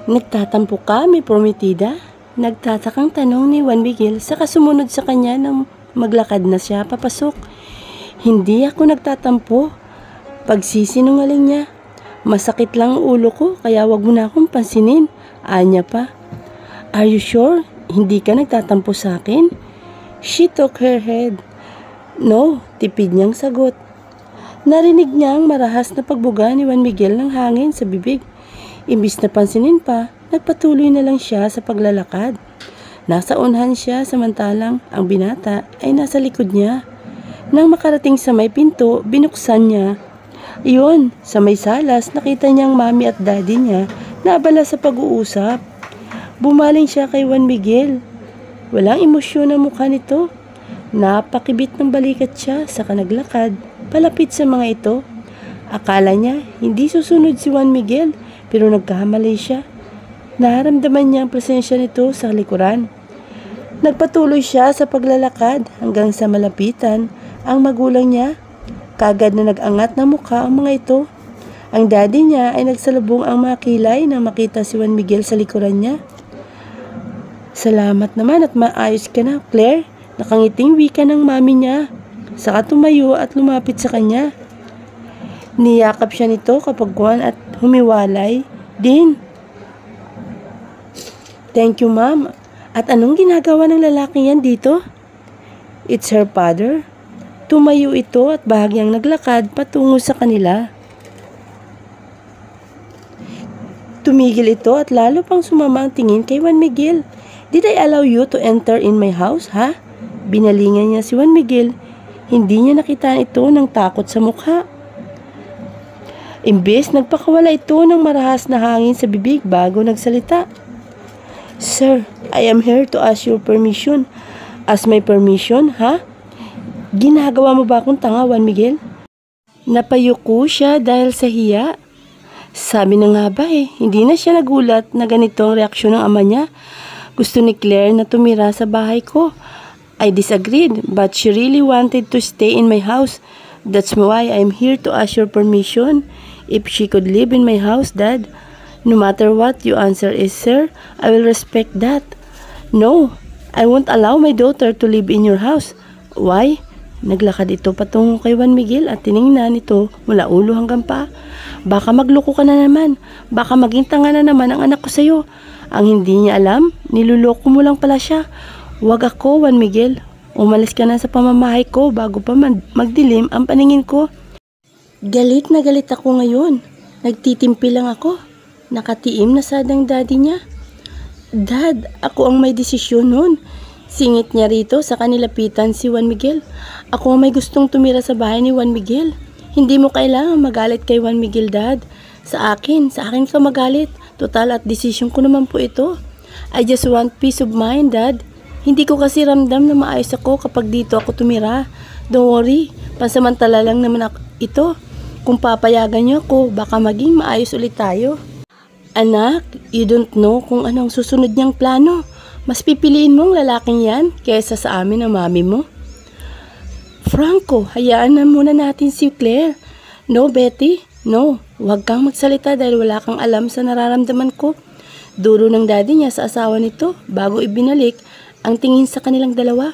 Nagtatampo ka, may prometida? Nagtatakang tanong ni Juan Miguel sa sumunod sa kanya nang maglakad na siya papasok. Hindi ako nagtatampo. Pagsisinungaling niya. Masakit lang ang ulo ko kaya wag mo na akong pansinin. Anya pa. Are you sure? Hindi ka nagtatampo sa akin? She took her head. No, tipid niyang sagot. Narinig niya ang marahas na pagbuga ni Juan Miguel ng hangin sa bibig. Imbis na pansinin pa, nagpatuloy na lang siya sa paglalakad. Nasa unhan siya samantalang ang binata ay nasa likod niya. Nang makarating sa may pinto, binuksan niya. Iyon, sa may salas, nakita niya ang mami at daddy niya na abala sa pag-uusap. Bumaling siya kay Juan Miguel. Walang emosyon ang mukha nito. Napakibit ng balikat siya sa kanaglakad, palapit sa mga ito. Akala niya hindi susunod si Juan Miguel, pero nagkahamali siya. Naramdaman niya ang presensya nito sa likuran. Nagpatuloy siya sa paglalakad hanggang sa malapitan ang magulang niya. Kagad na nag-angat na mukha ang mga ito. Ang daddy niya ay nagsalubong ang mga kilay nang makita si Juan Miguel sa likuran niya. Salamat naman at maayos ka na, Claire. Nakangiting wika ng mami niya. Saka tumayo at lumapit sa kanya. Niyakap siya nito kapagkuhan at humiwalay din. Thank you, ma'am. At anong ginagawa ng lalaking yan dito? It's her father. Tumayo ito at bahagyang naglakad patungo sa kanila. Tumigil ito at lalo pang sumama ang tingin kay Juan Miguel. Did I allow you to enter in my house, ha? Binalingan niya si Juan Miguel. Hindi niya nakitaan ito ng takot sa mukha. Imbes nagpakawala ito ng marahas na hangin sa bibig bago nagsalita. Sir, I am here to ask your permission. Ask my permission, ha? Ginagawa mo ba akong tanga, Juan Miguel? Napayuko siya dahil sa hiya. Sabi na nga ba hindi na siya nagulat na ganito ang reaksyon ng ama niya. Gusto ni Claire na tumira sa bahay ko. I disagreed, but she really wanted to stay in my house. That's why I'm here to ask your permission. If she could live in my house, Dad. No matter what your answer is, sir, I will respect that. No, I won't allow my daughter to live in your house. Why? Naglakad ito patungo kay Juan Miguel at tiningnan ito mula ulo hanggang paa. Baka magloko ka na naman. Baka maging tanga na naman ang anak ko sa'yo. Ang hindi niya alam, niluloko mo lang pala siya. Huwag ako, Juan Miguel. Umalis ka na sa pamamahay ko bago pa magdilim ang paningin ko. Galit na galit ako ngayon. Nagtitimpi lang ako. Nakatiim na sadang daddy niya. Dad, ako ang may desisyon nun. Singit niya rito sa kanilapitan si Juan Miguel. Ako ang may gustong tumira sa bahay ni Juan Miguel. Hindi mo kailangan magalit kay Juan Miguel, Dad. Sa akin ka magalit. Total at desisyon ko naman po ito. I just want peace of mind, Dad. Hindi ko kasi ramdam na maayos ako kapag dito ako tumira. Don't worry, pansamantala lang naman ito. Kung papayagan niyo ako, baka maging maayos ulit tayo. Anak, you don't know kung anong susunod niyang plano. Mas pipiliin mong lalaking yan kaysa sa amin ang mami mo. Franco, hayaan na muna natin si Claire. No, Betty, no. Huwag kang magsalita dahil wala kang alam sa nararamdaman ko. Duro ng daddy niya sa asawa nito bago ibinalik ang tingin sa kanilang dalawa.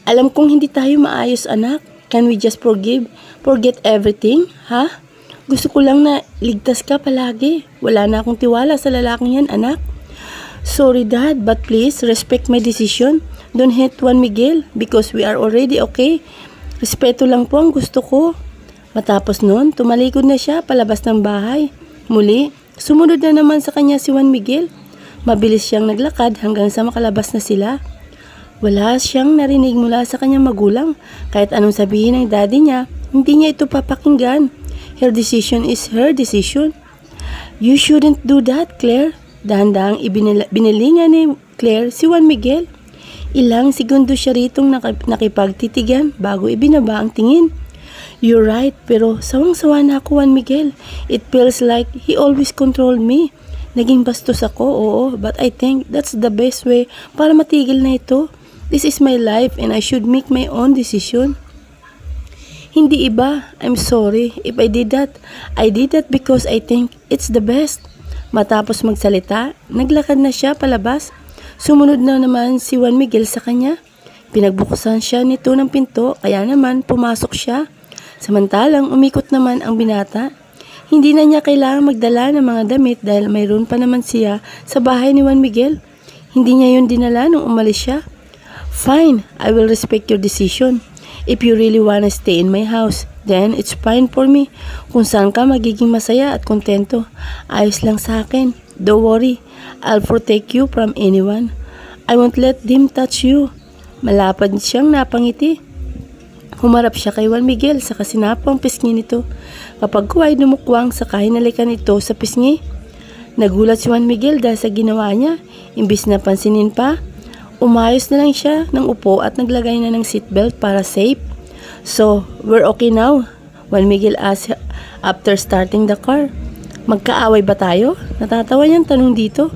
Alam kong hindi tayo maayos, anak. Can we just forget everything, ha? Gusto ko lang na ligtas ka palagi. Wala na akong tiwala sa lalaking yan, anak. Sorry, Dad, but please respect my decision. Don't hate Juan Miguel because we are already okay. Respeto lang po ang gusto ko. Matapos noon, tumalikod na siya palabas ng bahay. Muli, sumunod na naman sa kanya si Juan Miguel. Mabilis siyang naglakad hanggang sa makalabas na sila. Wala siyang narinig mula sa kanyang magulang. Kahit anong sabihin ng daddy niya, hindi niya ito papakinggan. Her decision is her decision. You shouldn't do that, Claire. Dahan-dahang binilingan ni Claire si Juan Miguel. Ilang segundo siya ritong nakipagtitigan bago ibinaba ang tingin. You're right, pero sawang-sawa na ako, Juan Miguel. It feels like he always controlled me. Naging bastos ako, oo, but I think that's the best way para matigil na ito. This is my life and I should make my own decision. Hindi iba. I'm sorry if I did that. I did that because I think it's the best. Matapos magsalita, naglakad na siya palabas. Sumunod na naman si Juan Miguel sa kanya. Pinagbukusan siya nito ng pinto, kaya naman pumasok siya. Samantalang umikot naman ang binata. Hindi na niya kailangang magdala ng mga damit dahil mayroon pa naman siya sa bahay ni Juan Miguel. Hindi niya yun dinala nung umalis siya. Fine, I will respect your decision. If you really wanna stay in my house, then it's fine for me. Kung saan ka magiging masaya at kontento, ayos lang sa akin. Don't worry, I'll protect you from anyone. I won't let them touch you. Malapad siyang napangiti. Humarap siya kay Juan Miguel sa kasinapang pisngi nito. Kapag kuwa'y dumukwang sa kahinalikan ito sa pisngi, nagulat si Juan Miguel dahil sa ginawa niya. Imbis na pansinin pa, umayos na lang siya ng upo at naglagay na ng seatbelt para safe. So, we're okay now? Juan Miguel asked after starting the car. Magkaaway ba tayo? Natatawa niyang tanong dito.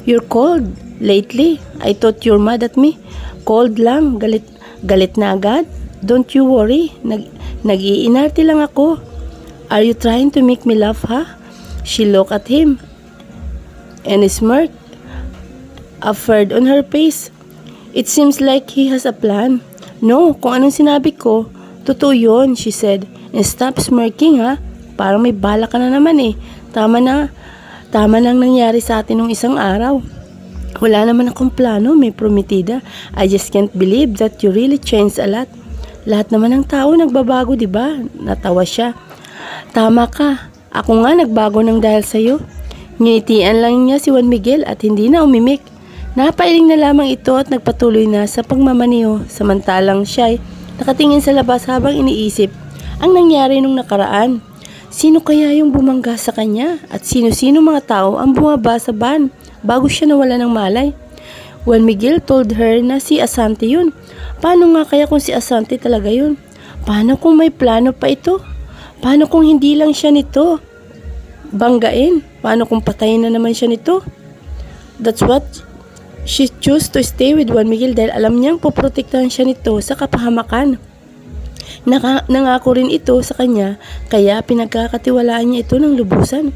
You're cold lately. I thought you're mad at me. Cold lang. Galit na agad. Don't you worry. Nag-iinarte lang ako. Are you trying to make me laugh, ha? She looked at him and smirked, a frown on her face. It seems like he has a plan. No, kung anong sinabi ko, totoo yun, she said. And stop smirking, ha? Parang may bala ka na naman eh. Tama na. Tama nang nangyari sa atin nung isang araw. Wala naman akong plano, may prometida. I just can't believe that you really changed a lot. Lahat naman ng tao nagbabago, di ba? Natawa siya. Tama ka. Ako nga nagbago ng dahil sa'yo. Nginitian lang niya si Juan Miguel at hindi na umimik. Napailing na lamang ito at nagpatuloy na sa pagmamaniho. Samantalang siya'y nakatingin sa labas habang iniisip ang nangyari nung nakaraan. Sino kaya yung bumangga sa kanya at sino-sino mga tao ang bumaba sa van bago siya nawala ng malay? Juan Miguel told her na si Asante yun. Paano nga kaya kung si Asante talaga yun? Paano kung may plano pa ito? Paano kung hindi lang siya nito banggain? Paano kung patayin na naman siya nito? That's what she chose to stay with Juan Miguel dahil alam niyang poprotektahan siya nito sa kapahamakan. Nangako rin ito sa kanya kaya pinagkakatiwalaan niya ito ng lubusan.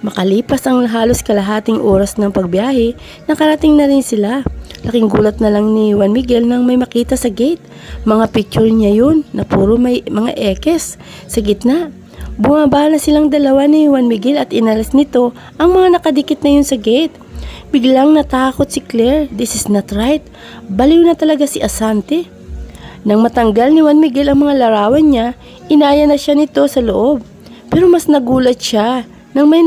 Makalipas ang halos kalahating oras ng pagbiyahe, nakarating na rin sila. Laking gulat na lang ni Juan Miguel nang may makita sa gate. Mga picture niya yun na puro may mga ekes sa gitna. Bumaba na silang dalawa ni Juan Miguel at inalis nito ang mga nakadikit na yun sa gate. Biglang natakot si Claire. This is not right. Baliw na talaga si Asante. Nang matanggal ni Juan Miguel ang mga larawan niya, inaya na siya nito sa loob. Pero mas nagulat siya nang may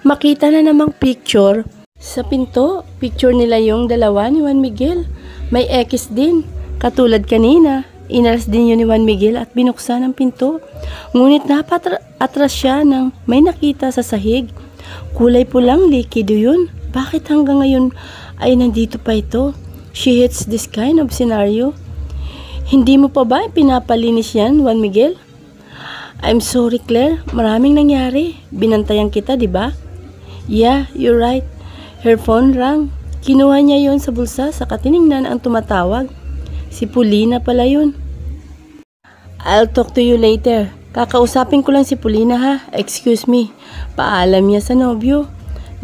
makita na namang picture sa pinto. Picture nila yung dalawa ni Juan Miguel. May X din. Katulad kanina, inalas din yun ni Juan Miguel at binuksan ang pinto. Ngunit napatras siya nang may nakita sa sahig. Kulay pulang likido yun. Bakit hanggang ngayon ay nandito pa ito? She hates this kind of scenario. Hindi mo pa ba pinapalinis yan, Juan Miguel? I'm sorry, Claire. Maraming nangyari. Binantayan kita, di ba? Yeah, you're right. Her phone rang. Kinuha niya yon sa bulsa saka tiningnan ang tumatawag. Si Paulina pala yun. I'll talk to you later. Kakausapin ko lang si Paulina, ha? Excuse me. Paalam niya sa nobyo.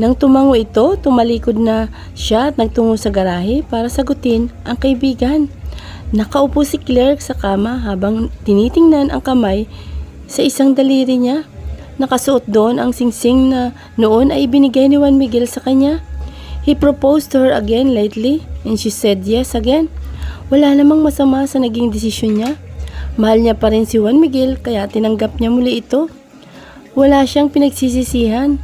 Nang tumango ito, tumalikod na siya at nagtungo sa garahe para sagutin ang kaibigan. Nakaupo si Claire sa kama habang tinitingnan ang kamay sa isang daliri niya. Nakasuot doon ang singsing na noon ay binigay ni Juan Miguel sa kanya. He proposed to her again lately and she said yes again. Wala namang masama sa naging desisyon niya. Mahal niya pa rin si Juan Miguel kaya tinanggap niya muli ito. Wala siyang pinagsisisihan.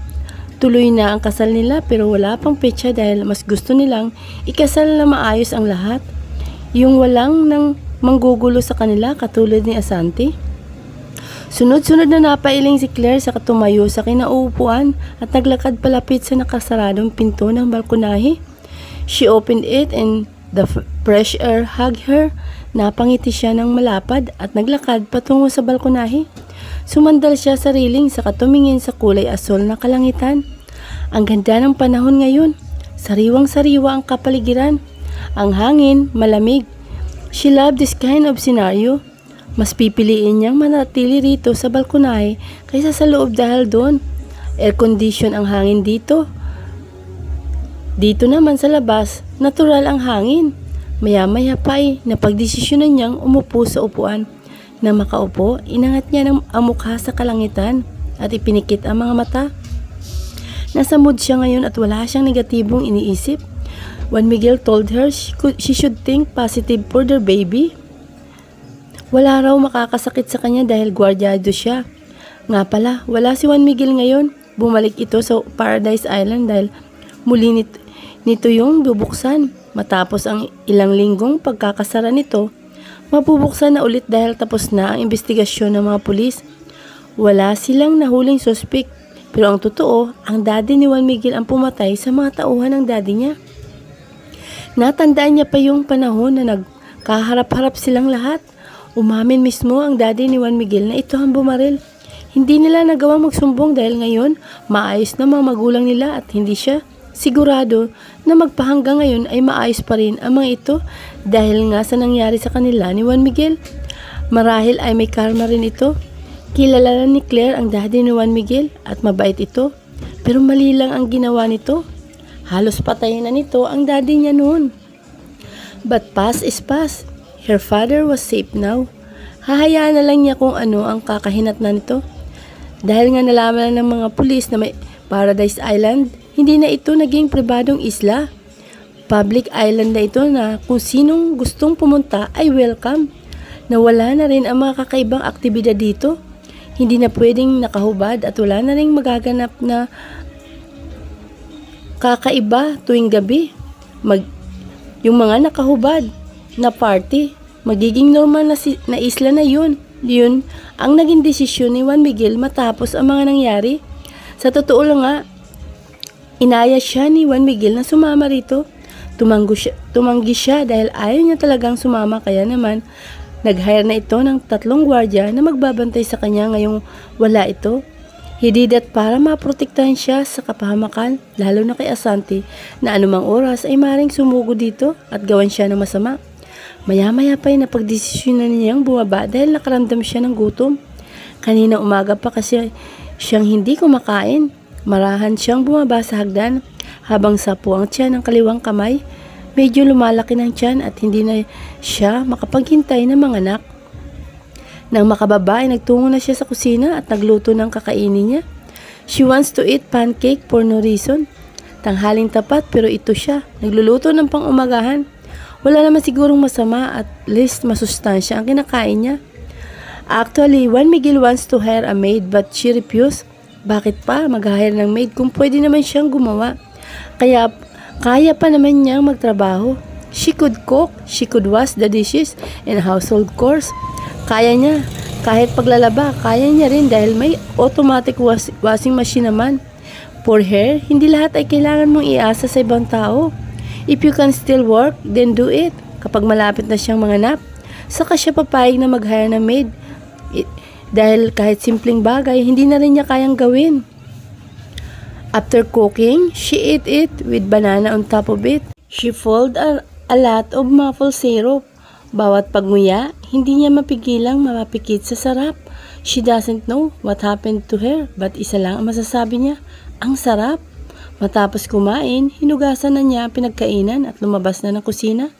Tuloy na ang kasal nila pero wala pang petsa dahil mas gusto nilang ikasal na maayos ang lahat. Yung walang nang manggugulo sa kanila katulad ni Asante. Sunod-sunod na napailing si Claire sa katumayo sa kinauupuan at naglakad palapit sa nakasaradong pinto ng balkonahe. She opened it and the fresh air hugged her. Napangiti siya ng malapad at naglakad patungo sa balkonahe. Sumandal siya sa railing sa katumingin sa kulay asol na kalangitan. Ang ganda ng panahon ngayon. Sariwang-sariwa ang kapaligiran. Ang hangin, malamig. She loved this kind of scenario. Mas pipiliin niyang manatili rito sa balkonahe kaysa sa loob dahil doon. Air condition ang hangin dito Dito naman sa labas, natural ang hangin. Maya-maya pa ay napagdesisyonan niyang umupo sa upuan. Na makaupo, inangat niya ang mukha sa kalangitan at ipinikit ang mga mata. Nasa mood siya ngayon at wala siyang negatibong iniisip. Juan Miguel told her she should think positive for their baby. Wala raw makakasakit sa kanya dahil gwardyado siya. Nga pala, wala si Juan Miguel ngayon. Bumalik ito sa Paradise Island dahil muli nito yung bubuksan. Matapos ang ilang linggong pagkakasara nito, mabubuksan na ulit dahil tapos na ang investigasyon ng mga pulis. Wala silang nahuling suspect. Pero ang totoo, ang daddy ni Juan Miguel ang pumatay sa mga tauhan ng daddy niya. Natandaan niya pa yung panahon na nagkaharap-harap silang lahat. Umamin mismo ang daddy ni Juan Miguel na ito ang bumaril. Hindi nila nagawang magsumbong dahil ngayon maayos na mga magulang nila at hindi siya sigurado na magpahanggang ngayon ay maayos pa rin ang mga ito dahil nga sa nangyari sa kanila ni Juan Miguel. Marahil ay may karma rin ito. Kilala ni Claire ang daddy ni Juan Miguel at mabait ito. Pero mali lang ang ginawa nito. Halos patayin na nito ang daddy niya noon. But past is past. Her father was safe now. Hahayaan na lang niya kung ano ang kakahinatnan nito. Dahil nga nalaman ng mga pulis na may Paradise Island, hindi na ito naging pribadong isla. Public island na ito na kung sinong gustong pumunta ay welcome. Nawala na rin ang mga kakaibang aktibidad dito. Hindi na pwedeng nakahubad at wala na rin magaganap na kakaiba tuwing gabi. Yung mga nakahubad na party, magiging normal na isla na yun. Yun ang naging desisyon ni Juan Miguel matapos ang mga nangyari. Sa totoo lang nga, inaya siya ni Juan Miguel na sumama rito. Tumanggi siya dahil ayaw niya talagang sumama, kaya naman nag-hire na ito ng 3 gwardya na magbabantay sa kanya ngayong wala ito. He did that para maprotektahan siya sa kapahamakan, lalo na kay Asante na anumang oras ay maring sumugo dito at gawan siya ng masama. Maya-maya pa ay napagdesisyonan niyang bumaba dahil nakaramdam siya ng gutom. Kanina umaga pa kasi siyang hindi kumakain. Marahan siyang bumaba sa hagdan habang sapo ang tiyan ng kaliwang kamay. Medyo lumalaki ng tiyan at hindi na siya makapaghintay ng mga anak. Nang makababa ay nagtungo na siya sa kusina at nagluto ng kakainin niya. She wants to eat pancake for no reason. Tanghaling tapat pero ito siya. Nagluluto ng pang-umagahan. Wala naman sigurong masama at least masustansya ang kinakain niya. Actually, Juan Miguel wants to hire a maid but she refused. Bakit pa mag-hire ng maid kung pwede naman siyang gumawa? Kaya pa naman niyang magtrabaho. She could cook, she could wash the dishes and household chores. Kaya niya. Kahit paglalaba, kaya niya rin dahil may automatic washing machine naman. For her, hindi lahat ay kailangan mong iasa sa ibang tao. If you can still work, then do it. Kapag malapit na siyang manganak, saka siya papayag na mag-hire ng maid. Dahil kahit simpleng bagay, hindi na rin niya kayang gawin. After cooking, she ate it with banana on top of it. She followed a lot of maple syrup. Bawat pagnguya, hindi niya mapigilang mapapikit sa sarap. She doesn't know what happened to her, but isa lang ang masasabi niya, ang sarap. Matapos kumain, hinugasan na niya ang pinagkainan at lumabas na ng kusina.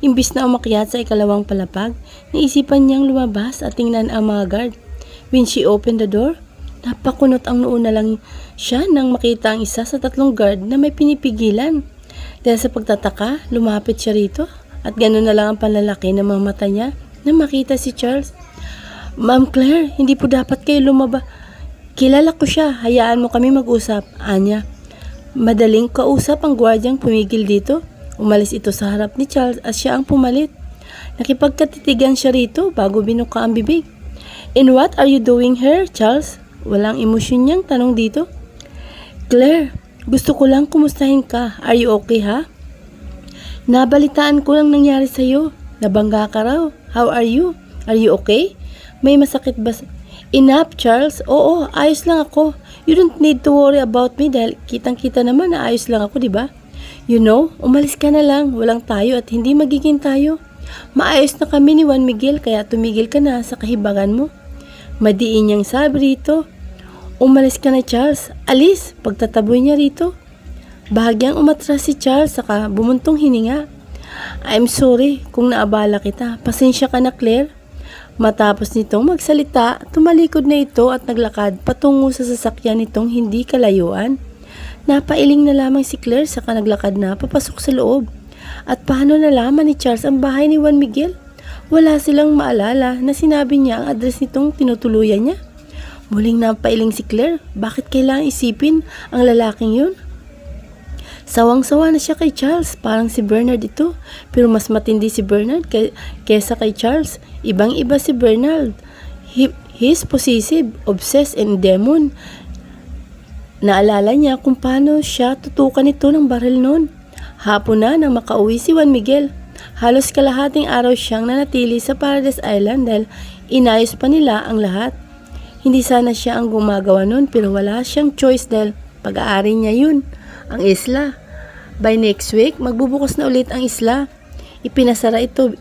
Imbis na umakyat sa ikalawang palapag, naisipan niyang lumabas at tingnan ang mga guard. When she opened the door, napakunot ang noo na lang siya nang makita ang isa sa 3 guard na may pinipigilan. Dahil sa pagtataka, lumapit siya rito at gano'n na lang ang panlalaki ng mga mata niya na makita si Charles. Ma'am Claire, hindi po dapat kayo lumaba. Kilala ko siya, hayaan mo kami mag-usap, Anya. Madaling kausap ang gwardyang pumigil dito. Umalis ito sa harap ni Charles at siya ang pumalit. Nakipagkatitigan siya rito bago binuka ang bibig. And what are you doing here, Charles? Walang emosyon niyang tanong dito. Claire, gusto ko lang kumustahin ka. Are you okay, ha? Nabalitaan ko lang nangyari sa'yo. Nabangga ka raw. How are you? Are you okay? May masakit ba? Enough, Charles. Oo, ayos lang ako. You don't need to worry about me dahil kitang-kita naman na ayos lang ako, di ba? You know, umalis ka na lang. Walang tayo at hindi magiging tayo. Maayos na kami ni Juan Miguel kaya tumigil ka na sa kahibagan mo. Madiin niyang sabi rito. Umalis ka na, Charles. Alis, pagtataboy niya rito. Bahagyang umatras si Charles saka bumuntong hininga. I'm sorry kung naabala kita. Pasensya ka na, Claire. Matapos nitong magsalita, tumalikod na ito at naglakad patungo sa sasakyan nitong hindi kalayuan. Napailing na lamang si Claire saka naglakad na papasok sa loob. At paano nalaman ni Charles ang bahay ni Juan Miguel? Wala silang maalala na sinabi niya ang address nitong tinutuluyan niya. Muling napailing si Claire. Bakit kailangang isipin ang lalaking yun? Sawang-sawa na siya kay Charles. Parang si Bernard ito. Pero mas matindi si Bernard kesa kay Charles. Ibang-iba si Bernard. He's possessive, obsessed, and demon. Naalala niya kung paano siya tutukan ito ng baril noon. Hapon na nang makauwi si Juan Miguel. Halos kalahating araw siyang nanatili sa Paradise Island dahil inayos pa nila ang lahat. Hindi sana siya ang gumagawa noon pero wala siyang choice dahil pag-aari niya yun, ang isla. By next week, magbubukas na ulit ang isla. Ipinasara ito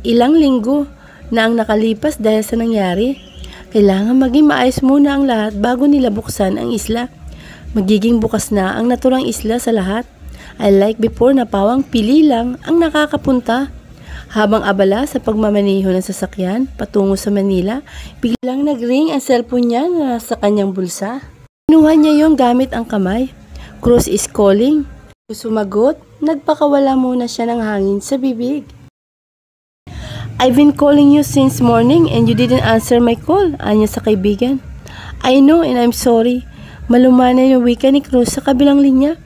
ilang linggo na ang nakalipas dahil sa nangyari. Kailangan maging maayos muna ang lahat bago nila buksan ang isla. Magiging bukas na ang naturang isla sa lahat. Unlike before na pawang pili lang ang nakakapunta. Habang abala sa pagmamaneho ng sasakyan patungo sa Manila, biglang nagring ang cellphone niya na sa kanyang bulsa. Kinuha niya yon gamit ang kamay. Cruz is calling. Sumagot, nagpakawala muna siya ng hangin sa bibig. I've been calling you since morning and you didn't answer my call, anya sa kaibigan. I know and I'm sorry. Malumanay yung wika ni Cruz sa kabilang linya.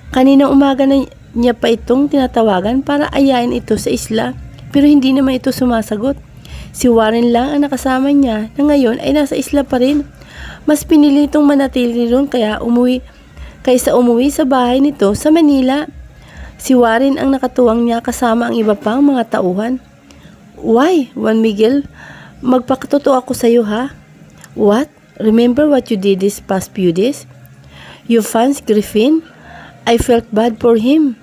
Kaninang umaga na niya pa itong tinatawagan para ayain ito sa isla, pero hindi naman ito sumasagot. Si Warren lang ang nakasama niya na ngayon ay nasa isla pa rin. Mas pinili itong manatili ron kaysa umuwi sa bahay nito sa Manila. Si Warren ang nakatuwang niya kasama ang iba pang mga tauhan. Why, Juan Miguel? Magpakatotoo ako sa iyo ha? What? Remember what you did these past few days? You fans Griffin? I felt bad for him.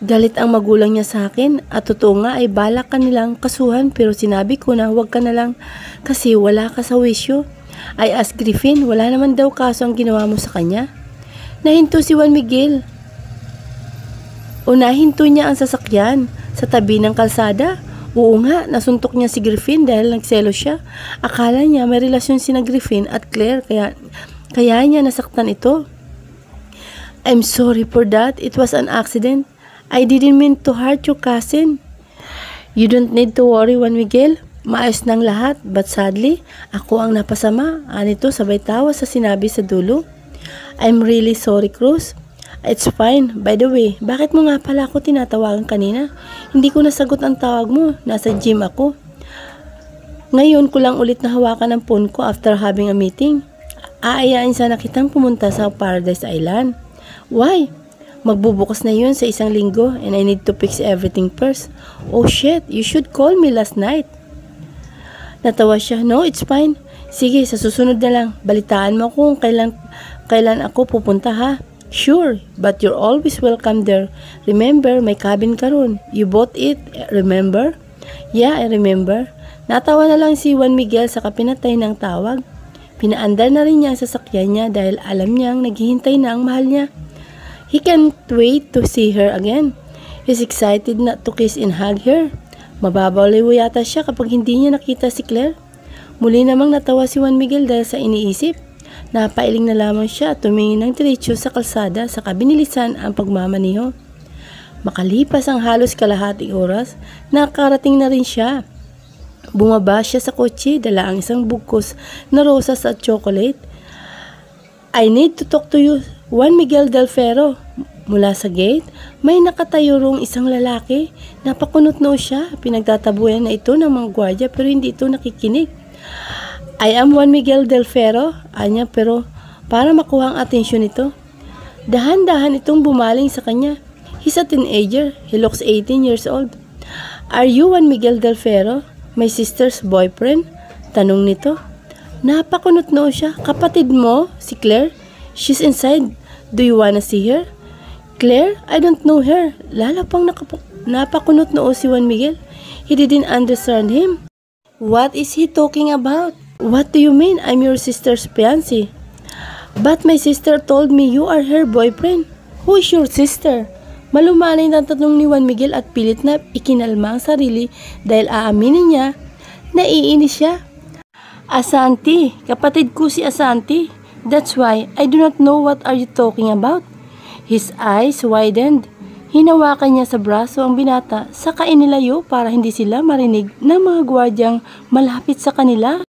Galit ang magulang niya sa akin at totoo nga ay balak ka nilang kasuhan pero sinabi ko na huwag ka na lang kasi wala ka sa wisyo. I asked Griffin, wala naman daw kaso ang ginawa mo sa kanya. Nahinto si Juan Miguel. Nahinto niya ang sasakyan sa tabi ng kalsada. Oo nga, nasuntok niya si Griffin dahil nagselo siya. Akala niya may relasyon sina Griffin at Claire kaya niya nasaktan ito. I'm sorry for that. It was an accident. I didn't mean to hurt your cousin. You don't need to worry, Juan Miguel. Maayos ng lahat, but sadly, ako ang napasama. Anito sabay tawa sa sinabi sa dulo. I'm really sorry, Cruz. It's fine. By the way, bakit mo nga pala ako tinatawagan kanina? Hindi ko nasagot ang tawag mo. Nasa gym ako. Ngayon ko lang ulit nahawakan ang phone ko after having a meeting. Aayain sana kitang pumunta sa Paradise Island. Why? Magbubukas na yun sa isang linggo and I need to fix everything first. Oh shit, you should call me last night. Natawa siya. No, it's fine. Sige, sa susunod na lang. Balitaan mo kung kailan ako pupunta ha. Sure, but you're always welcome there. Remember, may cabin ka ron. You bought it, remember? Yeah, I remember. Natawa na lang si Juan Miguel sa kapinatay ng tawag. Pinaandar na rin niya ang sasakyan niya dahil alam niyang naghihintay na ang mahal niya. He can't wait to see her again. He's excited not to kiss and hug her. Mababaliw yata siya kapag hindi niya nakita si Claire. Muli namang natawa si Juan Miguel dahil sa iniisip. Napailing na lamang siya at tumingin ng diretsyo sa kalsada sa kabinilisan ang pagmamaniho. Makalipas ang halos kalahating oras, nakarating na rin siya. Bumaba siya sa kotse, dala ang isang bugkos na rosas at chocolate. I need to talk to you, Juan Miguel Del Ferro. Mula sa gate, may nakatayo rong isang lalaki. Napakunot-noo siya. Pinagtatabuyan na ito ng mga gwardya pero hindi ito nakikinig. I am Juan Miguel Del Ferro, anya, pero para makuha ang atensyon nito. Dahan-dahan itong bumaling sa kanya. He's a teenager. He looks 18 years old. Are you Juan Miguel Del Ferro, my sister's boyfriend? Tanong nito. Napakunot-noo siya. Kapatid mo, si Claire? She's inside. Do you wanna see her? Claire? I don't know her. Lala pang napakunot-noo si Juan Miguel. He didn't understand him. What is he talking about? What do you mean? I'm your sister's fiancé. But my sister told me you are her boyfriend. Who is your sister? Malumanay na tanong ni Juan Miguel at pilit na ikinalma ang sarili dahil aaminin niya, naiinis siya. Asanti, kapatid ko si Asanti. That's why I do not know what are you talking about. His eyes widened. Hinawakan niya sa braso ang binata saka inilayo para hindi sila marinig ng mga gwardyang malapit sa kanila.